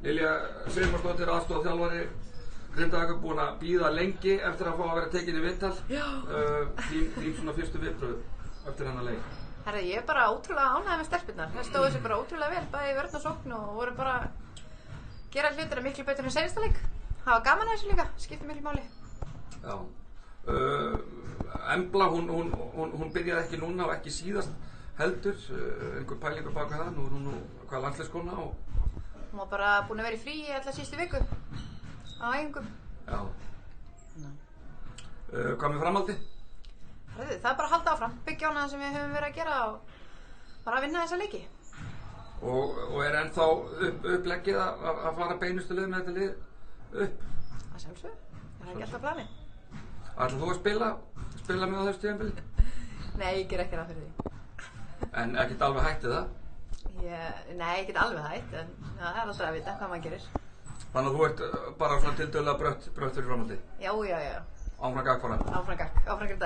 Lilja Sigmarsdóttir, aðstoðarþjálfari Grindavíkur, búin að bíða lengi eftir að fá að vera tekin í viðtal. Þín svona fyrstu viðbrögð eftir þennan leik. Herði, ég er bara ótrúlega ánægð með stelpurnar. Það stóðu sig bara ótrúlega vel, bæði í vörn og sókn og voru bara gera hlutina miklu betur en seinasta leik. Hafa gaman að þessu líka, skiptir miklu máli. Já. Embla, hún byrjaði ekki núna og ekki síðast heldur, einhver pælingur baka það, nú er hún hvað landsliðskona og... Hún var bara búin að vera í fríi alltaf síðustu viku á æfingum. Já. Hvað með framhaldi? Herðu, það er bara að halda áfram, byggja á hana sem við höfum verið að gera og bara að vinna þessa leiki. Og er ennþá uppleggið að fara beinustu leið með þetta lið upp? Það sjálfsög, það er ekki alltaf plani. Ætlar þú að spila með á þessu tímabili? Nei, ég ger ekki það fyrir því. En ekkert alveg hætti það? Nei, ekkert alveg hætt, en það er alltaf að vita hvað maður gerir. Þannig að þú ert bara svona tildurlega brött fyrir framhaldi? Já. Áfram gakk bara? Áfram gakk, áfram gakk.